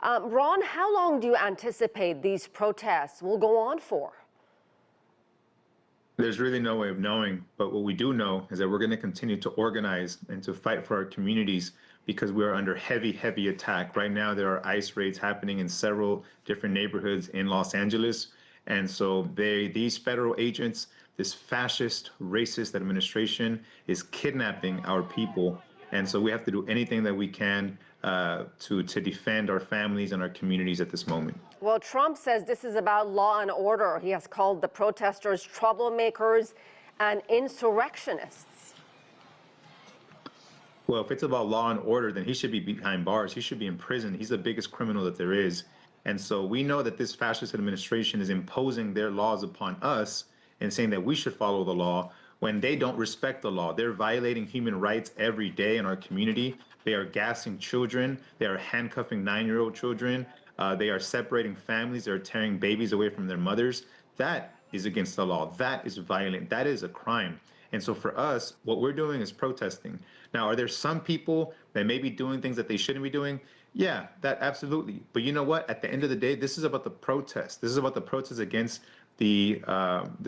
Ron, how long do you anticipate these protests will go on for? There's really no way of knowing, but what we do know is that we're going to continue to organize and to fight for our communities because we are under heavy, heavy attack. Right now, there are ICE raids happening in several different neighborhoods in Los Angeles. And so these federal agents, this fascist, racist administration is kidnapping our people. And so we have to do anything that we can to defend our families and our communities at this moment. Well, Trump says this is about law and order. He has called the protesters troublemakers and insurrectionists. Well, if it's about law and order, then he should be behind bars. He should be in prison. He's the biggest criminal that there is. And so we know that this fascist administration is imposing their laws upon us and saying that we should follow the law when they don't respect the law. They're violating human rights every day in our community. They are gassing children. They are handcuffing 9-year-old children. They are separating families. They're tearing babies away from their mothers. That is against the law. That is violent. That is a crime. And so for us, what we're doing is protesting. Now, are there some people that may be doing things that they shouldn't be doing? Yeah, that absolutely. But you know what? At the end of the day, this is about the protest. This is about the protest against the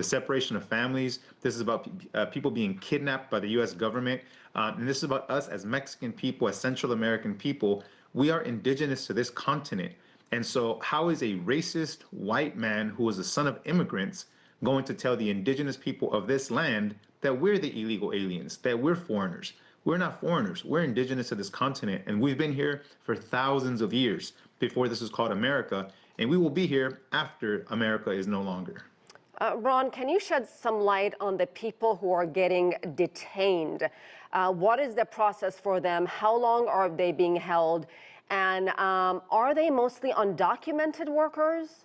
separation of families. This is about people being kidnapped by the U.S. government. And this is about us as Mexican people, as Central American people. We are indigenous to this continent. And so how is a racist white man who is the son of immigrants going to tell the indigenous people of this land that we're the illegal aliens, that we're foreigners? We're not foreigners. We're indigenous to this continent, and we've been here for thousands of years before this was called America, and we will be here after America is no longer. Ron, can you shed some light on the people who are getting detained? What is the process for them? How long are they being held? And are they mostly undocumented workers?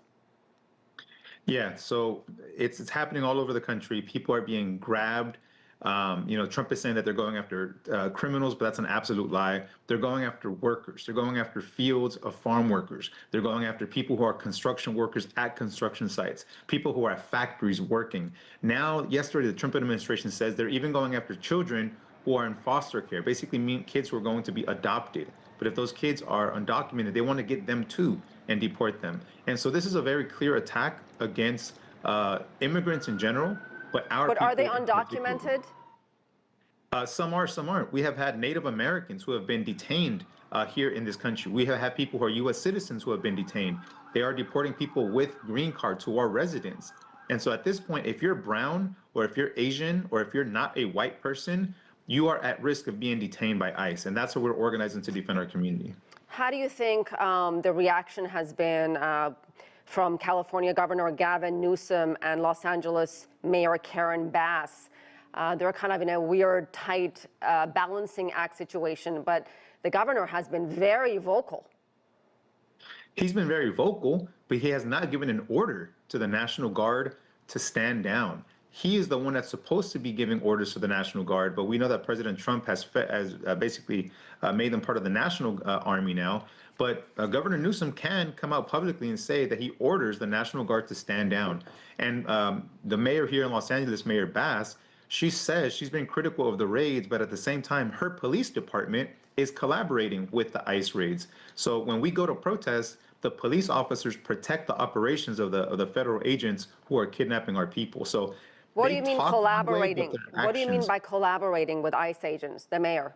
Yeah, so it's happening all over the country. People are being grabbed. Trump is saying that they're going after criminals, but that's an absolute lie. They're going after workers. They're going after fields of farm workers. They're going after people who are construction workers at construction sites, people who are at factories working. Now, yesterday, the Trump administration says they're even going after children who are in foster care, basically mean kids who are going to be adopted. But if those kids are undocumented, they want to get them too and deport them. And so this is a very clear attack against immigrants in general. But are they undocumented? Some are, some aren't. We have had Native Americans who have been detained here in this country. We have had people who are U.S. citizens who have been detained. They are deporting people with green cards who are residents. And so at this point, if you're brown or if you're Asian or if you're not a white person, you are at risk of being detained by ICE. And that's what we're organizing to defend our community. How do you think the reaction has been from California Governor Gavin Newsom and Los Angeles Mayor Karen Bass? They're kind of in a weird, tight balancing act situation, but the governor has been very vocal. He's been very vocal, but he has not given an order to the National Guard to stand down. He is the one that's supposed to be giving orders to the National Guard, but we know that President Trump has basically made them part of the National Army now. But Governor Newsom can come out publicly and say that he orders the National Guard to stand down. And the mayor here in Los Angeles, Mayor Bass, she says she's been critical of the raids, but at the same time, her police department is collaborating with the ICE raids. So when we go to protest, the police officers protect the operations of the federal agents who are kidnapping our people. So what do you mean collaborating? What do you mean by collaborating with ICE agents, the mayor?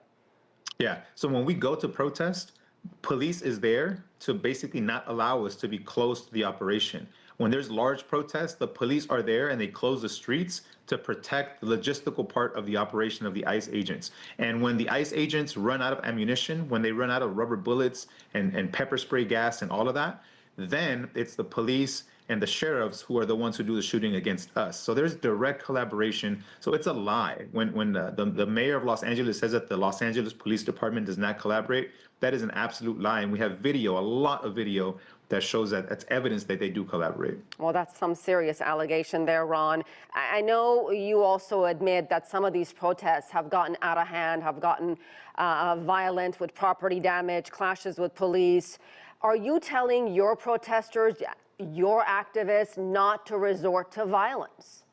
Yeah, so when we go to protest, police is there to basically not allow us to be close to the operation. When there's large protests, the police are there and they close the streets to protect the logistical part of the operation of the ICE agents. And when the ICE agents run out of ammunition, when they run out of rubber bullets and pepper spray gas and all of that, then it's the police and the sheriffs who are the ones who do the shooting against us. So there's direct collaboration. So it's a lie. When the mayor of Los Angeles says that the Los Angeles Police Department does not collaborate, that is an absolute lie. And we have video, a lot of video, that shows that that's evidence that they do collaborate. Well, that's some serious allegation there, Ron. I know you also admit that some of these protests have gotten out of hand, have gotten violent with property damage, clashes with police. Are you telling your protesters, your activists, not to resort to violence?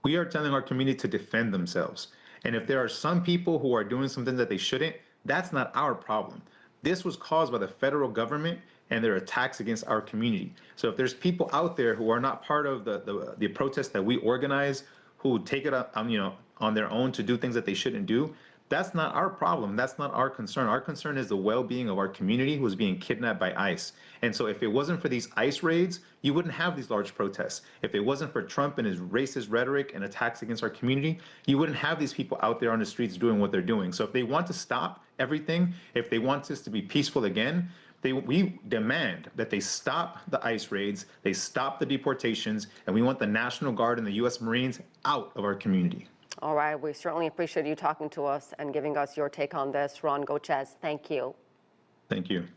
We are telling our community to defend themselves. And if there are some people who are doing something that they shouldn't, that's not our problem. This was caused by the federal government and their attacks against our community. So if there's people out there who are not part of the protests that we organize, who take it up, on their own to do things that they shouldn't do, that's not our problem. That's not our concern. Our concern is the well-being of our community who is being kidnapped by ICE. And so if it wasn't for these ICE raids, you wouldn't have these large protests. If it wasn't for Trump and his racist rhetoric and attacks against our community, you wouldn't have these people out there on the streets doing what they're doing. So if they want to stop everything, if they want this to be peaceful again, we demand that they stop the ICE raids, they stop the deportations, and we want the National Guard and the U.S. Marines out of our community. All right, we certainly appreciate you talking to us and giving us your take on this. Ron Gochez, thank you. Thank you.